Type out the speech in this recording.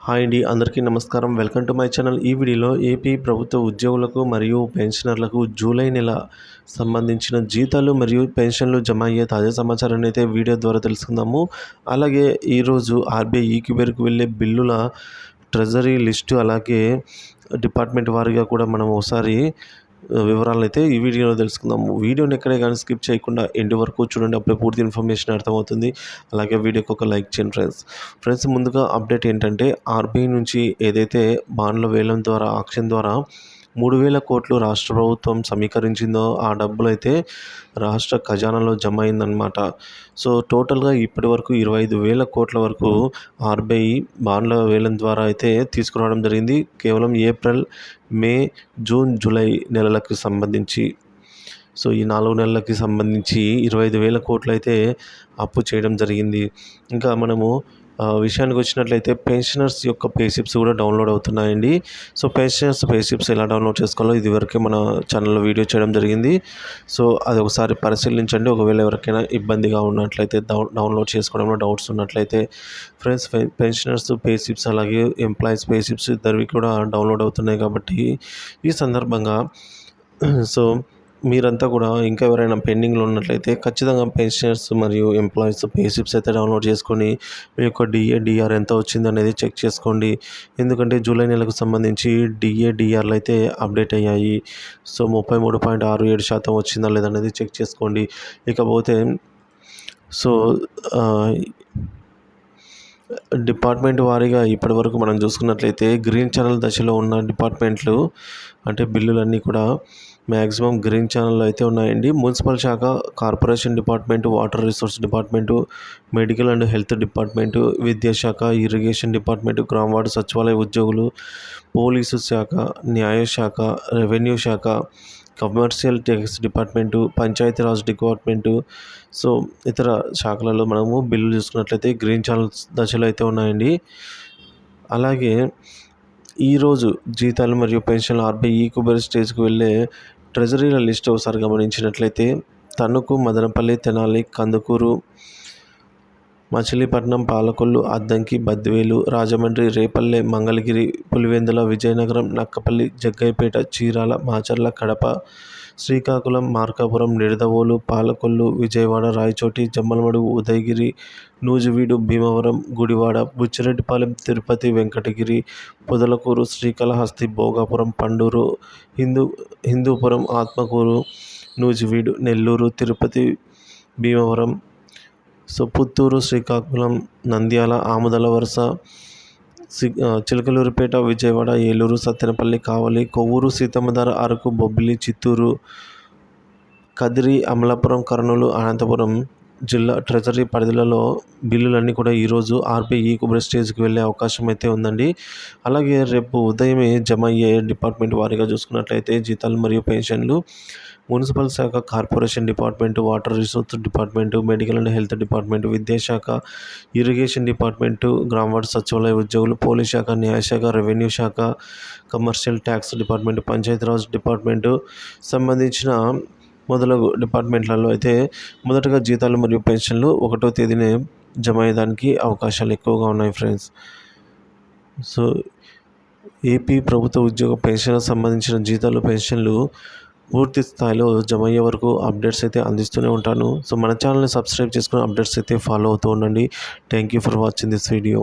Hi అండి, అందరికీ నమస్కారం. Welcome to my channel. ఈ వీడియోలో ఏపీ ప్రభుత్వ ఉద్యోగులకు మరియు పెన్షనర్లకు జూలై నెల సంబంధించిన జీతాలు మరియు పెన్షన్లు జమ అయ్యే తాజా సమాచారాన్ని అయితే వీడియో ద్వారా తెలుసుకుందాము. అలాగే ఈరోజు ఆర్బీఐ ఈక్యూబేర్కు వెళ్ళే బిల్లుల ట్రెజరీ లిస్టు, అలాగే డిపార్ట్మెంట్ వారీగా కూడా మనం ఒకసారి వివరాలు అయితే ఈ వీడియోలో తెలుసుకుందాము. వీడియోని ఎక్కడే కానీ స్కిప్ చేయకుండా ఎండ్ వరకు చూడండి, అప్పుడే పూర్తి ఇన్ఫర్మేషన్ అర్థమవుతుంది. అలాగే వీడియోకి ఒక లైక్ చేయండి ఫ్రెండ్స్. ముందుగా అప్డేట్ ఏంటంటే, ఆర్బీఐ నుంచి ఏదైతే బాండ్ల వేలం ద్వారా ఆక్షన్ ద్వారా 3,000 కోట్లు రాష్ట్ర ప్రభుత్వం సమీకరించిందో ఆ డబ్బులు అయితే రాష్ట్ర ఖజానాలో జమ అయిందనమాట. సో టోటల్గా ఇప్పటి వరకు 25,000 కోట్ల వరకు ఆర్బీఐ బాండ్ల వేలం ద్వారా అయితే తీసుకురావడం జరిగింది. కేవలం ఏప్రిల్, మే, జూన్, జూలై నెలలకు సంబంధించి. సో ఈ 4 నెలలకి సంబంధించి 25,000 కోట్లు అయితే అప్పు చేయడం జరిగింది. ఇంకా మనము విషయానికి వచ్చినట్లయితే పెన్షనర్స్ యొక్క పేషిప్స్ కూడా డౌన్లోడ్ అవుతున్నాయండి. సో పెన్షనర్స్ పేషిప్స్ ఎలా డౌన్లోడ్ చేసుకోవాలో ఇదివరకే మన ఛానల్లో వీడియో చేయడం జరిగింది. సో అది ఒకసారి పరిశీలించండి. ఒకవేళ ఎవరికైనా ఇబ్బందిగా ఉన్నట్లయితే, డౌన్లోడ్ చేసుకోవడంలో డౌట్స్ ఉన్నట్లయితే ఫ్రెండ్స్, పెన్షనర్స్ పేషిప్స్ అలాగే ఎంప్లాయీస్ పేషిప్స్ ఇద్దరివి కూడా డౌన్లోడ్ అవుతున్నాయి కాబట్టి ఈ సందర్భంగా సో మీరంతా కూడా ఇంకా ఎవరైనా పెండింగ్లో ఉన్నట్లయితే ఖచ్చితంగా పెన్షనర్స్ మరియు ఎంప్లాయీస్ పేషిప్స్ అయితే డౌన్లోడ్ చేసుకొని మీ యొక్క డిఆర్ ఎంత వచ్చింది అనేది చెక్ చేసుకోండి. ఎందుకంటే జూలై నెలకు సంబంధించి డిఆర్లు అయితే అప్డేట్ అయ్యాయి. సో 33.67% వచ్చిందా లేదనేది చెక్ చేసుకోండి. ఇకపోతే సో డిపార్ట్మెంట్ వారీగా ఇప్పటివరకు మనం చూసుకున్నట్లయితే గ్రీన్ ఛానల్ దశలో ఉన్న డిపార్ట్మెంట్లు అంటే బిల్లులన్నీ కూడా మ్యాక్సిమం గ్రీన్ ఛానల్లో అయితే ఉన్నాయండి. మున్సిపల్ శాఖ, corporation department, water resource department, medical and health department, విద్యాశాఖ, ఇరిగేషన్ డిపార్ట్మెంటు, గ్రామ వార్డు సచివాలయ ఉద్యోగులు, పోలీసు శాఖ, న్యాయశాఖ, రెవెన్యూ శాఖ, commercial tax department, Panchayati Raj department, so ఇతర శాఖలలో మనము బిల్లులు చూసుకున్నట్లయితే గ్రీన్ ఛానల్ దశలో అయితే ఉన్నాయండి. అలాగే ఈరోజు జీతాలు మరియు పెన్షన్లు ఆర్బీఐ ఈక్యూబేర్ స్టేజ్కి వెళ్ళే ట్రెజరీల లిస్ట్ ఒకసారి గమనించినట్లయితే తణుకు, మదనపల్లి, తెనాలి, కందుకూరు, మచిలీపట్నం, పాలకొల్లు, అద్దంకి, బద్వేలు, రాజమండ్రి, రేపల్లె, మంగళగిరి, పులివెందుల, విజయనగరం, నక్కపల్లి, జగ్గయ్యపేట, చీరాల, మాచర్ల, కడప, శ్రీకాకుళం, మార్కాపురం, నిడదవోలు, పాలకొల్లు, విజయవాడ, రాయచోటి, జమ్మలమడుగు, ఉదయగిరి, నూజివీడు, భీమవరం, గుడివాడ, బుచ్చిరెడ్డిపాలెం, తిరుపతి, వెంకటగిరి, పొదలకూరు, శ్రీకాళహస్తి, భోగాపురం, పండూరు, హిందూపురం, ఆత్మకూరు, నూజివీడు, నెల్లూరు, తిరుపతి, భీమవరం, సో పుత్తూరు, శ్రీకాకుళం, నంద్యాల, ఆముదల వరుస, చిలకలూరిపేట, విజయవాడ, ఏలూరు, సత్తెనపల్లి, కావలి, కొవ్వూరు, సీతమ్మధార, అరకు, బొబ్బిలి, చిత్తూరు, కదిరి, అమలాపురం, కర్నూలు, అనంతపురం జిల్లా ట్రెజరీ పరిధిలలో బిల్లులన్నీ కూడా ఈరోజు ఆర్బీఐ ఈక్యూబేర్ స్టేజ్కి వెళ్ళే అవకాశం అయితే ఉందండి. అలాగే రేపు ఉదయమే జమ అయ్యే డిపార్ట్మెంట్ వారీగా చూసుకున్నట్లయితే జీతాలు మరియు పెన్షన్లు మున్సిపల్ శాఖ, corporation department, water resource department, medical and health department, విద్యాశాఖ, ఇరిగేషన్ డిపార్ట్మెంటు, గ్రామ వార్డు సచివాలయ ఉద్యోగులు, పోలీస్ శాఖ, న్యాయశాఖ, రెవెన్యూ శాఖ, commercial tax department, Panchayati Raj department సంబంధించిన మొదలగు డిపార్ట్మెంట్లలో అయితే మొదటగా జీతాలు మరియు పెన్షన్లు 1వ తేదీనే జమ అయ్యేదానికి అవకాశాలు ఎక్కువగా ఉన్నాయి ఫ్రెండ్స్. సో ఏపీ ప్రభుత్వ ఉద్యోగ పెన్షన్ సంబంధించిన జీతాలు, పెన్షన్లు పూర్తి స్థాయిలో జమ అయ్యే వరకు అప్డేట్స్ అయితే అందిస్తూనే ఉంటాను. సో మన ఛానల్ని సబ్స్క్రైబ్ చేసుకుని అప్డేట్స్ అయితే ఫాలో అవుతూ ఉండండి. Thank you for watching this video.